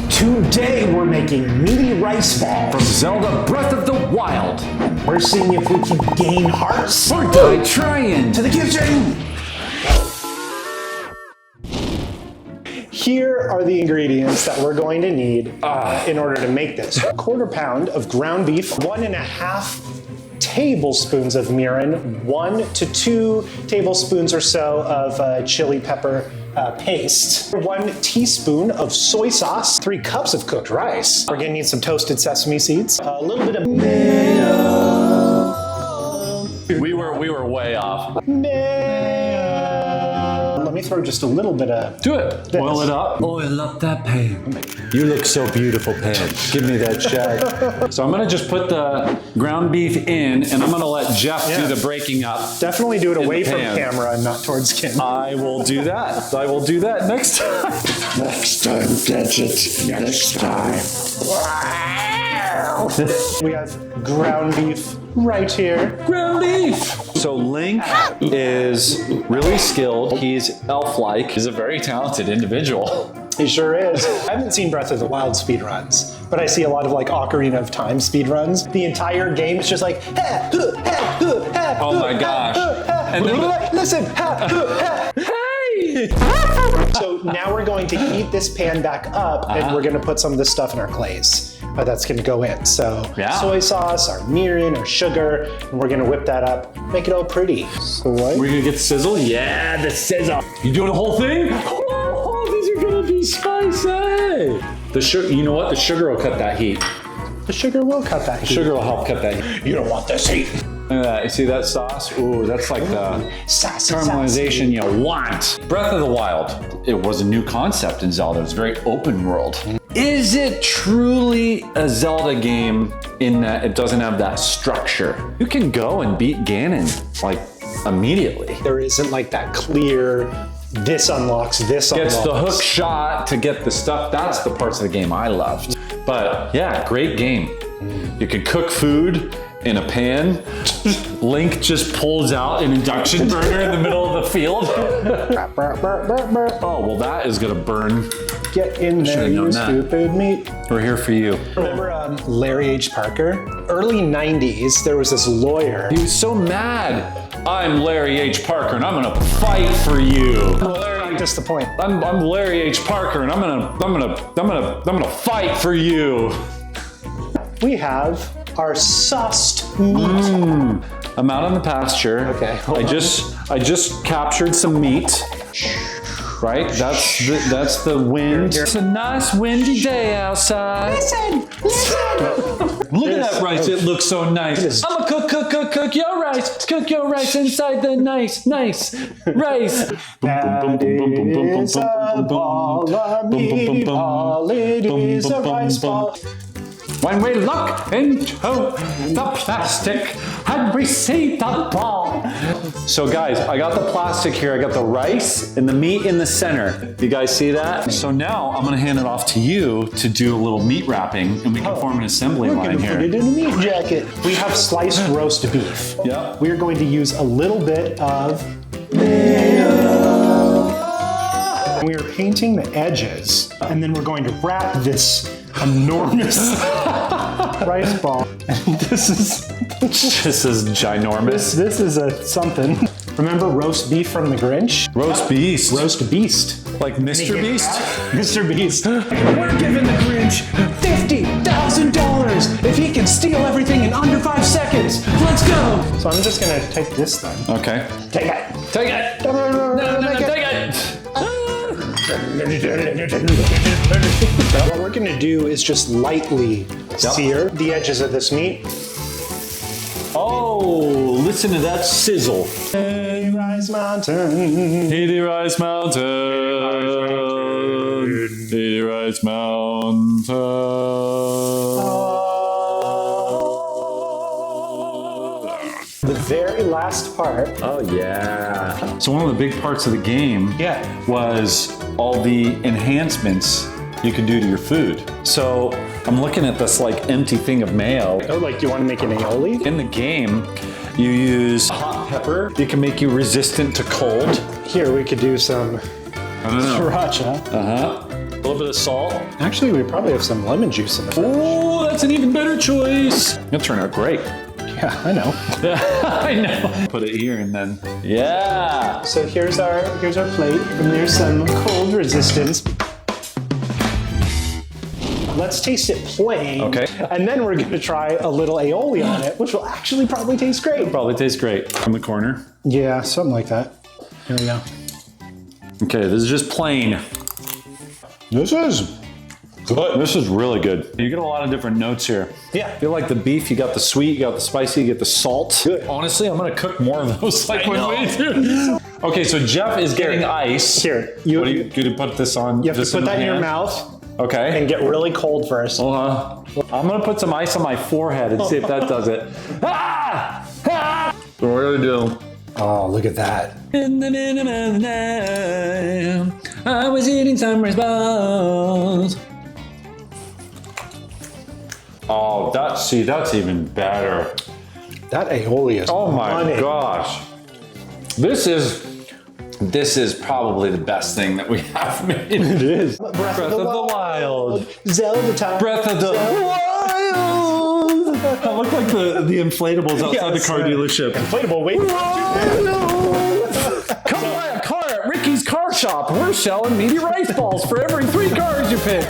Today we're making Meaty Rice Balls. From Zelda Breath of the Wild. We're seeing if we can gain hearts. We're die trying. To the kitchen! Here are the ingredients that we're going to need in order to make this. 1/4 pound of ground beef, 1.5 tablespoons of mirin, 1 to 2 tablespoons or so of chili pepper paste, 1 teaspoon of soy sauce, 3 cups of cooked rice. We're gonna need some toasted sesame seeds, a little bit of mayo. We were way off. Let me throw just a little bit of Do it. this. Oil it up. Oil up that pan. You look so beautiful, Pan. Give me that shot. So I'm gonna just put the ground beef in, and I'm gonna let Jeff do the breaking up. Definitely do it away from pan. camera and not towards Kim. I will do that. I will do that next time. Next time, Gadget. Next time. We have ground beef right here. Ground beef. So Link is really skilled. He's elf-like. He's a very talented individual. He sure is. I haven't seen Breath of the Wild speedruns, but I see a lot of like Ocarina of Time speedruns. The entire game is just like, Oh my gosh. And then, listen, hey! So now we're going to heat this pan back up and we're going to put some of this stuff in our glaze. That's going to go in. So soy sauce, our mirin, our sugar, and we're going to whip that up, make it all pretty. So what? We're gonna get the sizzle? Yeah, the sizzle. You doing the whole thing? Oh, these are gonna be spicy. The sugar, you know what? The sugar will cut that heat. The sugar will cut that heat. Sugar will help cut that heat. You don't want this heat. Look at that. You see that sauce? Ooh, that's like the caramelization you want. Breath of the Wild. It was a new concept in Zelda. It was very open world. Is it truly a Zelda game in that it doesn't have that structure? You can go and beat Ganon like immediately. There isn't like that clear, this unlocks, this unlocks. Gets the hook shot to get the stuff. That's the parts of the game I loved. But yeah, great game. You can cook food in a pan. Link just pulls out an induction burner in the middle of the field. Oh, well that is gonna burn. Get in there, you stupid meat. We're here for you. Remember Larry H. Parker? Early 90s, there was this lawyer. He was so mad. I'm Larry H. Parker and I'm gonna fight for you. Just the point. I'm Larry H. Parker and I'm gonna fight for you. We have our sauced meat. I'm out on the pasture. Okay, I just captured some meat. Right? That's the wind. It's a nice windy day outside. Listen! Look at that rice, it looks so nice. I'm a cook your rice. Cook your rice inside the nice rice. That is a ball of meat, all it is a rice ball. When we look into the plastic and we see the ball. So guys, I got the plastic here. I got the rice and the meat in the center. You guys see that? So now I'm gonna hand it off to you to do a little meat wrapping and we can form an assembly line here. Put it in a meat jacket. We have sliced roast beef. Yep. We're going to use a little bit of mayo. We are painting the edges and then we're going to wrap this enormous rice ball. This is ginormous. This is a something. Remember roast beef from the Grinch? Roast beast. Roast beast. Like Mr. Beast? Mr. Beast. We're giving the Grinch $50,000 if he can steal everything in under 5 seconds. Let's go. So I'm just gonna take this then. Okay. Take it. Take it. No, Take it. What we're gonna do is just lightly sear the edges of this meat. Oh, listen to that sizzle. Meaty Rice Mountain. Meaty Rice Mountain. Meaty Rice Mountain. The very last part. Oh yeah. So one of the big parts of the game was all the enhancements you could do to your food. So I'm looking at this like empty thing of mayo. Oh, like you want to make an aioli? In the game, you use hot pepper. It can make you resistant to cold. Here we could do some I don't know. sriracha. little bit of salt. Actually, we probably have some lemon juice in the fridge. Oh, that's an even better choice. It'll turn out great. Yeah, I know. I know. Put it here and then, yeah. So here's our plate, and there's some cold resistance. Let's taste it plain. Okay. And then we're gonna try a little aioli on it, which will actually probably taste great. Probably tastes great. From the corner. Yeah, something like that. Here we go. Okay, this is just plain. This is good. This is really good. You get a lot of different notes here. Yeah. I feel like the beef, you got the sweet, you got the spicy, you get the salt. Good. Honestly, I'm gonna cook more of those like when we do. Okay, so Jeff is getting ice. Here, What do you gonna put this on? You have this to put the that in your pan? mouth Okay. and get really cold first. I'm gonna put some ice on my forehead and see if that does it. Ah! Ah! So we're gonna do. Oh, look at that. In the middle of the night, I was eating some rice balls. Oh, that's even better. That aioli is Oh my money. gosh. This is probably the best thing that we have made. It is. Breath of the Wild. Zelda time. Breath of the Wild. That looked like the inflatables outside the car dealership. Inflatable, wait. Come buy a car at Ricky's Car Shop. We're selling meaty rice balls for every 3 cars you pick.